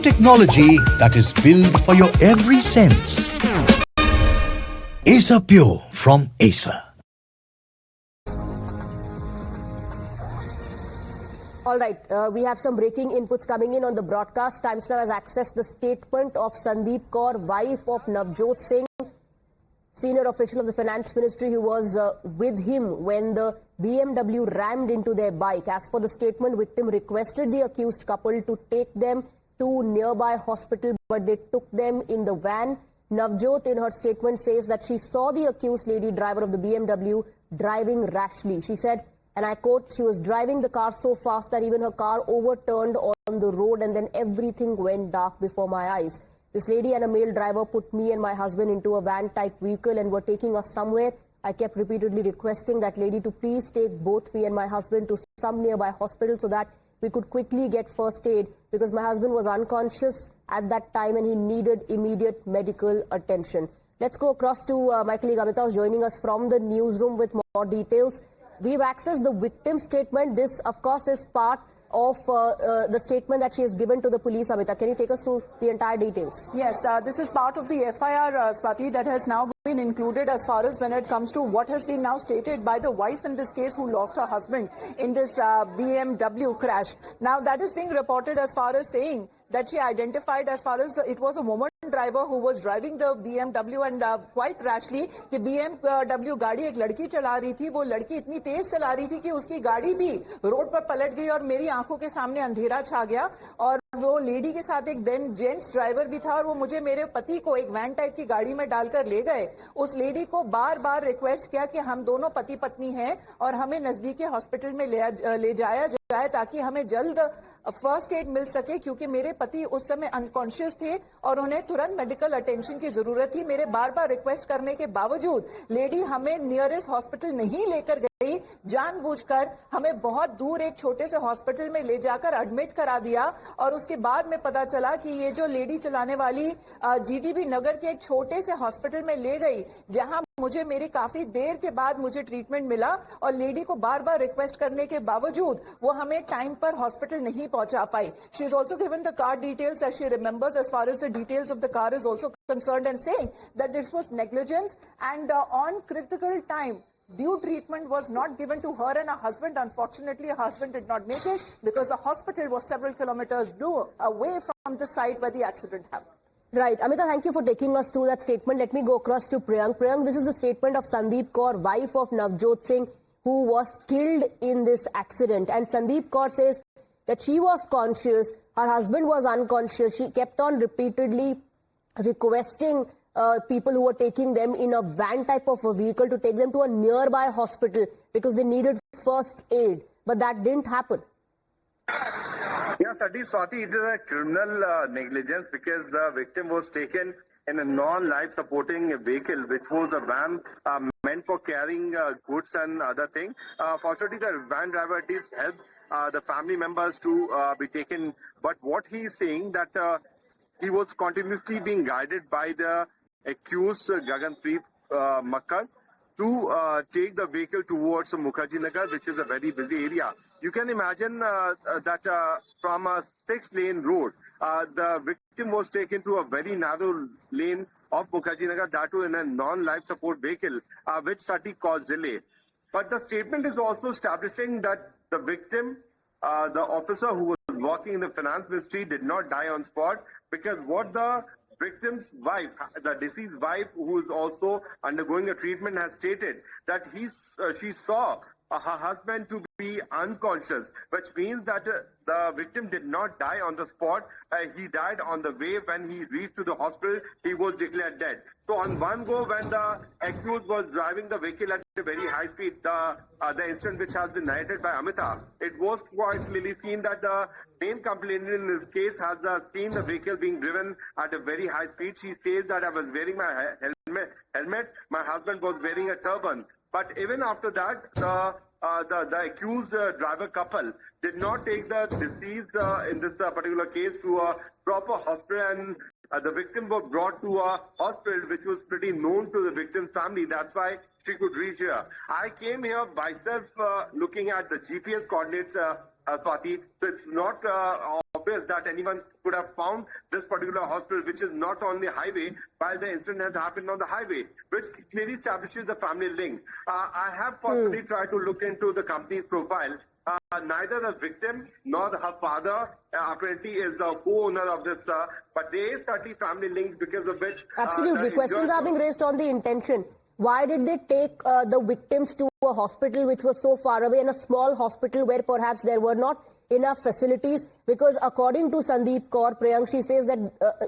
technology that is built for your every sense. Acer Pure from Acer. All right, we have some breaking inputs coming in on the broadcast. Times Now has accessed the statement of Sandeep Kaur, wife of Navjot Singh, senior official of the finance ministry who was with him when the BMW rammed into their bike. As per the statement, victim requested the accused couple to take them to nearby hospital, but they took them in the van. Navjot in her statement says that she saw the accused lady driver of the BMW driving rashly. She said, and I quote, she was driving the car so fast that even her car overturned on the road and then everything went dark before my eyes. This lady and a male driver put me and my husband into a van-type vehicle and were taking us somewhere. I kept repeatedly requesting that lady to please take both me and my husband to some nearby hospital so that we could quickly get first aid because my husband was unconscious at that time and he needed immediate medical attention. Let's go across to my colleague Amita, who's joining us from the newsroom with more details. We've accessed the victim statement. This, of course, is part of the statement that she has given to the police. Amita, can you take us through the entire details? Yes, this is part of the FIR, Swati, that has now been included as far as when it comes to what has been now stated by the wife in this case who lost her husband in this BMW crash. Now, that is being reported as far as saying that she identified as far as it was a woman driver who was driving the BMW and quite rashly कि BMW गाड़ी एक लड़की चला रही थी, वो लड़की इतनी तेज चला रही थी कि उसकी गाड़ी भी रोड पर पलट गई और मेरी आंखों के सामने अंधेरा छा गया और वो लेडी के साथ एक जेंट्स ड्राइवर भी था और वो मुझे मेरे पति को एक वैन टाइप की गाड़ी में डालकर ले गए। उस लेडी को बार बार रिक्वेस्ट किया कि हम दोनों पति पत्नी हैं और हमें नजदीकी हॉस्पिटल में ले जाया जाए ताकि हमें जल्द फर्स्ट एड मिल सके क्योंकि मेरे पति उस समय अनकॉन्शियस थे और उन्हें तुरंत मेडिकल अटेंशन की जरूरत थी। मेरे बार बार रिक्वेस्ट करने के बावजूद लेडी हमें नियरेस्ट हॉस्पिटल नहीं लेकर गई, जानबूझकर हमें बहुत दूर एक छोटे से हॉस्पिटल में ले जाकर एडमिट करा दिया और उसके बाद में पता चला कि ये जो लेडी चलाने वाली जीटीबी नगर के एक छोटे से हॉस्पिटल में ले गई जहां मुझे मेरी काफी देर के बाद मुझे ट्रीटमेंट मिला और लेडी को बार बार रिक्वेस्ट करने के बावजूद वो हमें टाइम पर हॉस्पिटल नहीं पहुंचा पाई। She is also given the car details as she remembers as far as the details of the car is also concerned and saying that this was negligence and on critical time due treatment was not given to her and her husband. Unfortunately, her husband did not make it because the hospital was several kilometers away from the site where the accident happened. Right. Amita, thank you for taking us through that statement. Let me go across to Priyank. Priyank, this is the statement of Sandeep Kaur, wife of Navjot Singh, who was killed in this accident. And Sandeep Kaur says that she was conscious, her husband was unconscious. She kept on repeatedly requesting people who were taking them in a van type of a vehicle to take them to a nearby hospital because they needed first aid. But that didn't happen. Yeah, Swati, it is a criminal negligence because the victim was taken in a non-life supporting vehicle, which was a van meant for carrying goods and other things. Fortunately, the van driver did help the family members to be taken. But what he is saying that he was continuously being guided by the accused Gaganpreet Makkar to take the vehicle towards Mukherjee Nagar, which is a very busy area. You can imagine that from a 6-lane road, the victim was taken to a very narrow lane of Mukherjee Nagar, that too in a non-life support vehicle, which certainly caused delay. But the statement is also establishing that the victim, the officer who was working in the finance ministry, did not die on spot because what the victim's wife, the deceased wife, who is also undergoing a treatment, has stated that she saw her husband to be unconscious, which means that the victim did not die on the spot. He died on the way. When he reached to the hospital, he was declared dead. So on one go, when the accused was driving the vehicle at a very high speed, the incident which has been narrated by Amita, it was quite clearly seen that the main complainant in this case has seen the vehicle being driven at a very high speed. She says that I was wearing my helmet, my husband was wearing a turban. But even after that, the accused driver couple did not take the deceased in this particular case to a proper hospital, and the victim was brought to a hospital which was pretty known to the victim's family. That's why she could reach here. I came here myself looking at the GPS coordinates Swati. So it's not obvious that anyone could have found this particular hospital, which is not on the highway, while the incident has happened on the highway, which clearly establishes the family link. I have personally tried to look into the company's profile. Neither the victim nor her father apparently is the co-owner of this, but there is certainly family link because of which... Absolutely. Questions are being raised on the intention. Why did they take the victims to a hospital which was so far away, and a small hospital where perhaps there were not enough facilities? Because according to Sandeep Kaur, Priyank, she says that,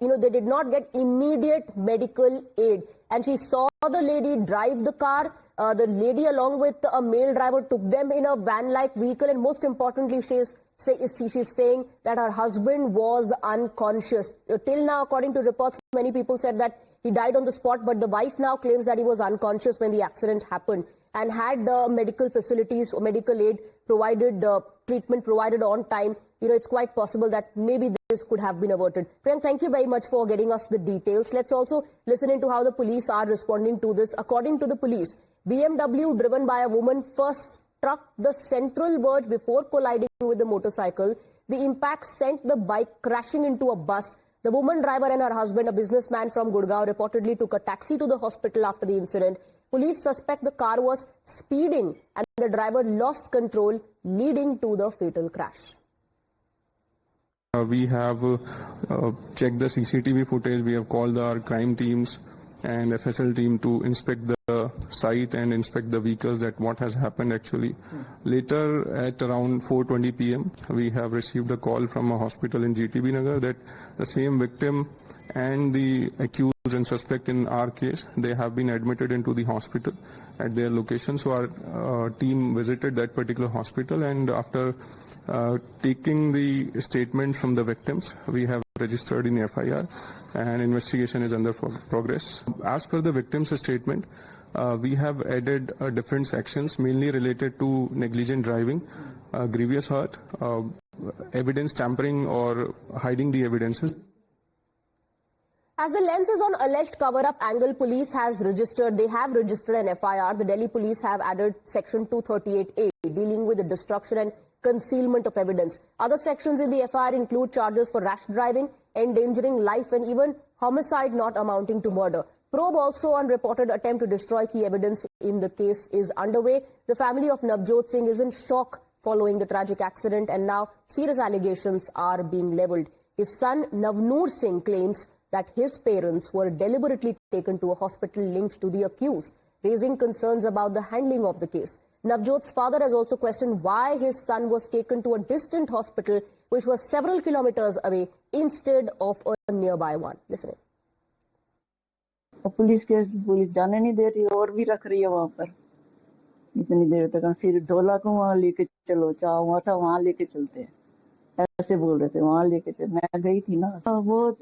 they did not get immediate medical aid. And she saw the lady drive the car. The lady, along with a male driver, took them in a van-like vehicle. And most importantly, she's saying that her husband was unconscious. Till now, according to reports, many people said that he died on the spot, but the wife now claims that he was unconscious when the accident happened. And had the medical facilities or medical aid provided, treatment provided on time, it's quite possible that maybe this could have been averted. Priyank, thank you very much for getting us the details. Let's also listen into how the police are responding to this. According to the police, BMW driven by a woman first struck the central verge before colliding with the motorcycle. The impact sent the bike crashing into a bus. The woman driver and her husband, a businessman from Gurgaon, reportedly took a taxi to the hospital after the incident. Police suspect the car was speeding and the driver lost control, leading to the fatal crash. We have checked the CCTV footage. We have called our crime teams and FSL team to inspect the site and inspect the vehicles, that what has happened actually. Later at around 4:20 p.m. we have received a call from a hospital in GTB Nagar that the same victim and the accused and suspect in our case, they have been admitted into the hospital at their location. So our team visited that particular hospital, and after taking the statement from the victims, we have registered in FIR and investigation is under progress. As per the victim's statement, we have added different sections mainly related to negligent driving, grievous hurt, evidence tampering or hiding the evidences. As the lens is on alleged cover-up angle, police they have registered an FIR. The Delhi police have added section 238A dealing with the destruction and concealment of evidence. Other sections in the FIR include charges for rash driving, endangering life, and even homicide not amounting to murder. Probe also on reported attempt to destroy key evidence in the case is underway. The family of Navjot Singh is in shock following the tragic accident, and now serious allegations are being levelled. His son Navnoor Singh claims that his parents were deliberately taken to a hospital linked to the accused, raising concerns about the handling of the case. Navjot's father has also questioned why his son was taken to a distant hospital which was several kilometers away instead of a nearby one. Listen. Police जाने नहीं दे रही और भी रख रही है वहाँ पर इतनी देर तक। फिर 2 लाख वहाँ लेके चलो, चाहे वहाँ था वहाँ लेके चलते हैं, ऐसे बोल रहे थे, वहाँ लेके चल। मैं गई थी ना बहुत।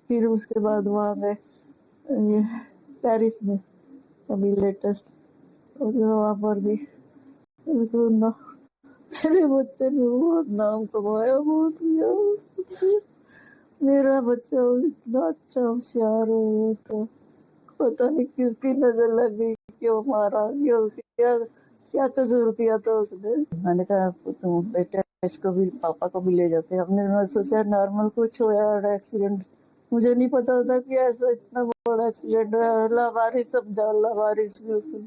फिर उसके बाद वहाँ गए पेरिस में अभी लेटेस्ट, वहाँ पर भी मेरे बच्चे ने बहुत नाम कमाया, बहुत किया। मेरा बच्चा इतना अच्छा होशियार हो, तो पता नहीं किसकी नजर लग गई, क्यों मारा, क्या कसूर किया था उसने। मैंने कहा तुम बेटे इसको भी पापा को भी ले जाते। हमने सोचा नॉर्मल कुछ होया एक्सीडेंट, मुझे नहीं पता था कि ऐसा इतना बड़ा एक्सीडेंट है। लावारिस समझा, लावारिस बिल्कुल।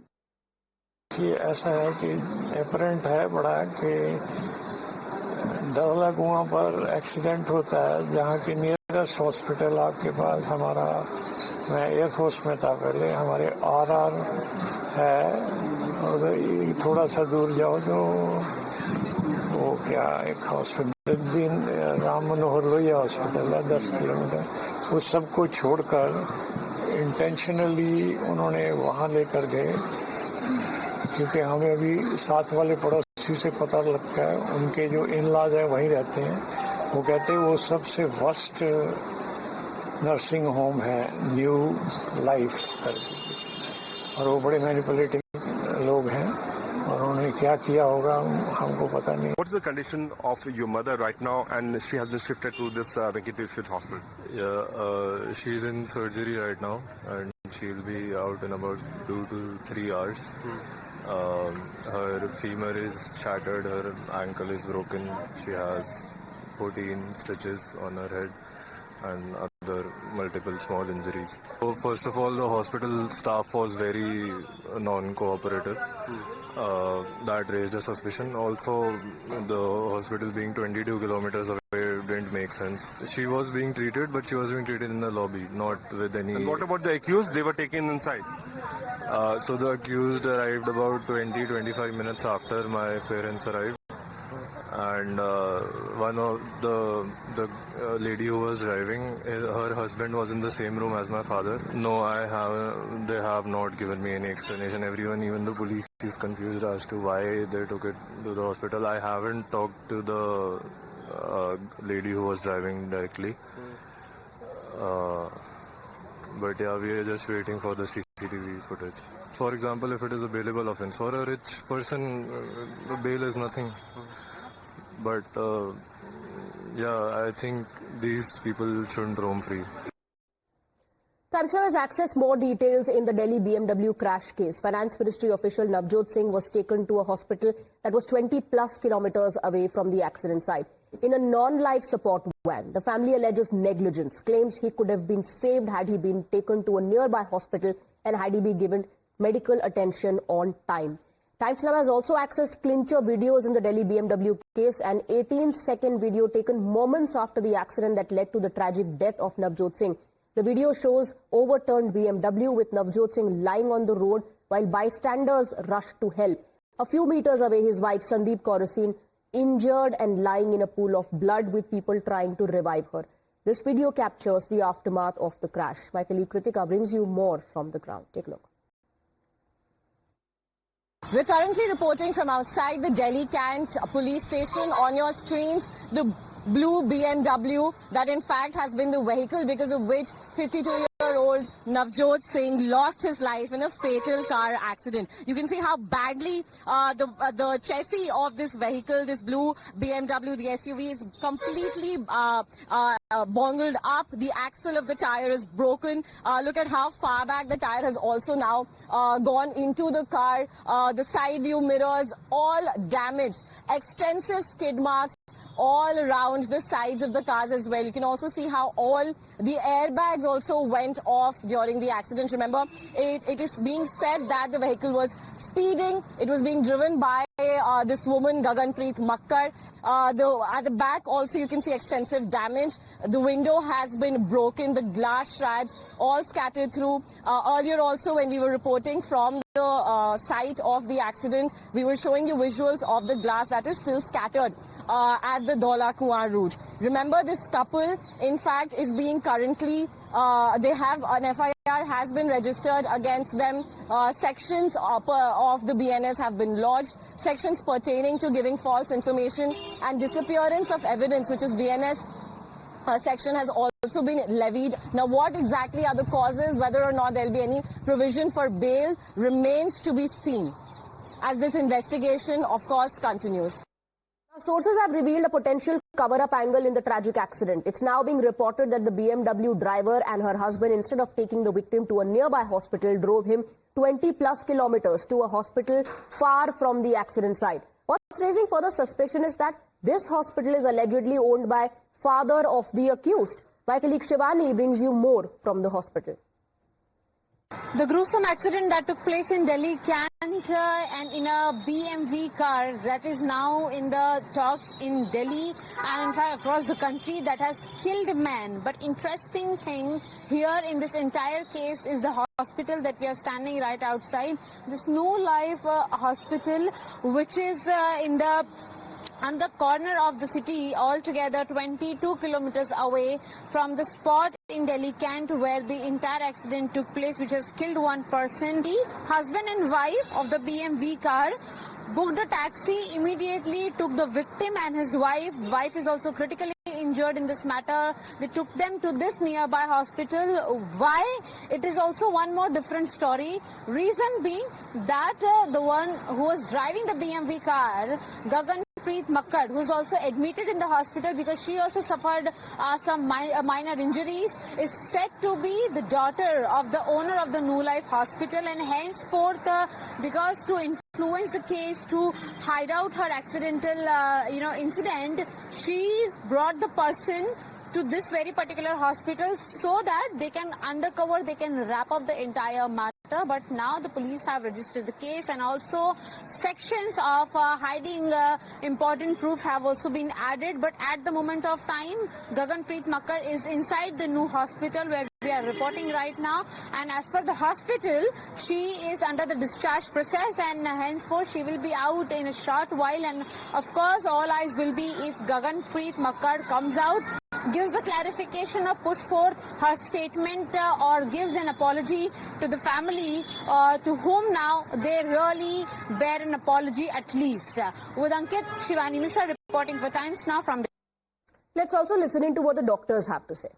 ये ऐसा है कि एपरेंट है बड़ा कि दरला कुआं पर एक्सीडेंट होता है, जहाँ की नियरेस्ट हॉस्पिटल आपके पास हमारा, मैं एयरफोर्स में था पहले, हमारे RR है, और थोड़ा सा दूर जाओ तो वो क्या एक हॉस्पिटल राम मनोहर लोहिया हॉस्पिटल है 10 किलोमीटर। उस सबको छोड़कर इंटेंशनली उन्होंने वहाँ लेकर गए, क्योंकि हमें अभी साथ वाले पड़ोसी से पता लगता है, उनके जो इन-लॉज है वहीं रहते हैं। वो कहते हैं वो सबसे वर्स्ट नर्सिंग होम है न्यू लाइफ करके, और वो बड़े मैनिपुलेटिव लोग हैं, और उन्होंने क्या किया होगा हमको पता नहीं। What is the condition of your mother right now, and she has been shifted to this Venkatesh hospital? Yeah, she's in surgery right now, and she'll be out in about 2 to 3 hours. Her femur is shattered, her ankle is broken, she has 14 stitches on her head and other multiple small injuries. So first of all, the hospital staff was very non-cooperative. That raised a suspicion. Also, the hospital being 22 kilometers away didn't make sense. She was being treated, but she was being treated in the lobby, not with any... And what about the accused? They were taken inside. So the accused arrived about 20-25 minutes after my parents arrived. And one of the lady who was driving, her husband was in the same room as my father. No, they have not given me any explanation. Everyone, even the police, is confused as to why they took it to the hospital. I haven't talked to the lady who was driving directly. But yeah, we are just waiting for the CCTV footage. For example, if it is a bailable offense, for a rich person, bail is nothing. But yeah, I think these people shouldn't roam free. Times Now has accessed more details in the Delhi BMW crash case. Finance Ministry official Navjot Singh was taken to a hospital that was 20 plus kilometers away from the accident site in a non-life support van. The family alleges negligence, claims he could have been saved had he been taken to a nearby hospital and had he been given medical attention on time. Times Now has also accessed clincher videos in the Delhi BMW case, an 18-second video taken moments after the accident that led to the tragic death of Navjot Singh. The video shows overturned BMW with Navjot Singh lying on the road while bystanders rushed to help. A few meters away, his wife Sandeep Kaur is seen injured and lying in a pool of blood with people trying to revive her. This video captures the aftermath of the crash. My colleague Kritika brings you more from the ground. Take a look. We're currently reporting from outside the Delhi Cant police station. On your screens, the blue BMW that in fact has been the vehicle because of which 52-year-old Navjot Singh lost his life in a fatal car accident. You can see how badly the chassis of this vehicle, this blue BMW, the SUV, is completely bungled up. The axle of the tire is broken. Look at how far back the tire has also now gone into the car. The side view mirrors all damaged. Extensive skid marks all around the sides of the cars as well. You can also see how all the airbags also went off during the accident. Remember, it is being said that the vehicle was speeding. It was being driven by this woman, Gaganpreet Makkar. At the back also you can see extensive damage. The window has been broken, the glass shreds all scattered through. Earlier also when we were reporting from the site of the accident, we were showing you visuals of the glass that is still scattered at the Dola Kuan route. Remember, this couple in fact is being currently, they have an FIR has been registered against them. Sections of the BNS have been lodged. Sections pertaining to giving false information and disappearance of evidence, which is BNS section, has also been levied. Now, what exactly are the causes, whether or not there will be any provision for bail, remains to be seen as this investigation, of course, continues. Sources have revealed a potential cover-up angle in the tragic accident. It's now being reported that the BMW driver and her husband, instead of taking the victim to a nearby hospital, drove him 20 plus kilometers to a hospital far from the accident site. What's raising further suspicion is that this hospital is allegedly owned by father of the accused. My colleague Shivani brings you more from the hospital. The gruesome accident that took place in Delhi Cant and in a BMW car that is now in the talks in Delhi and in fact across the country, that has killed a man. But interesting thing here in this entire case is the hospital that we are standing right outside. This New Life hospital, which is on the corner of the city, altogether 22 kilometers away from the spot in Delhi Cant where the entire accident took place, which has killed one person. The husband and wife of the BMW car booked a taxi, immediately took the victim and his wife. Wife is also critically injured in this matter. They took them to this nearby hospital. Why? It is also one more different story. Reason being that the one who was driving the BMW car, Gaganpreet Makkar, who is also admitted in the hospital because she also suffered some minor injuries, is said to be the daughter of the owner of the New Life hospital, and henceforth, because to influence the case to hide out her accidental, incident. She brought the person to this very particular hospital so that they can undercover, they can wrap up the entire matter. But now the police have registered the case, and also sections of hiding important proof have also been added. But at the moment of time, Gaganpreet Makkar is inside the new hospital where we are reporting right now, and as per the hospital, she is under the discharge process, and henceforth she will be out in a short while. And of course, all eyes will be if Gaganpreet Makkar comes out, gives a clarification or puts forth her statement or gives an apology to the family to whom now they really bear an apology at least. With Ankit, Shivani Mishra reporting for Times Now from. Let's also listen into what the doctors have to say.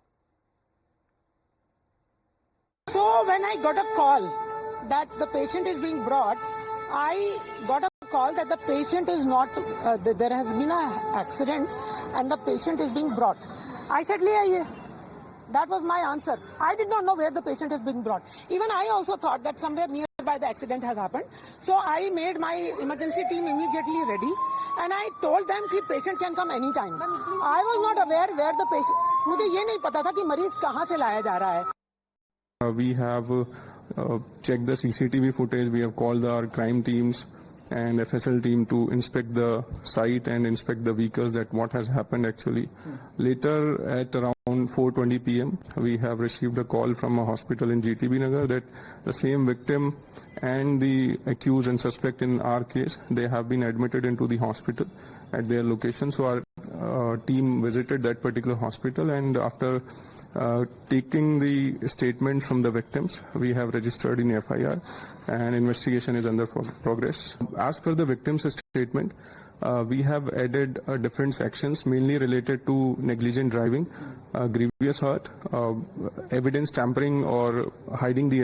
So when I got a call that the patient is being brought, I got a call that the patient is not, there has been an accident and the patient is being brought. I said, that was my answer. I did not know where the patient is being brought. Even I also thought that somewhere nearby the accident has happened. So I made my emergency team immediately ready and I told them that patient can come anytime. I was not aware where the patient, मुझे ये नहीं पता था कि मरीज कहाँ से लाया जा रहा है. We have checked the CCTV footage. We have called our crime teams and FSL team to inspect the site and inspect the vehicles, that what has happened actually. Later at around 4:20 p.m. we have received a call from a hospital in GTB Nagar that the same victim and the accused and suspect in our case, they have been admitted into the hospital at their location. So our team visited that particular hospital, and after taking the statement from the victims, we have registered in FIR and investigation is under progress. As per the victim's statement, we have added different sections mainly related to negligent driving, grievous hurt, evidence tampering or hiding the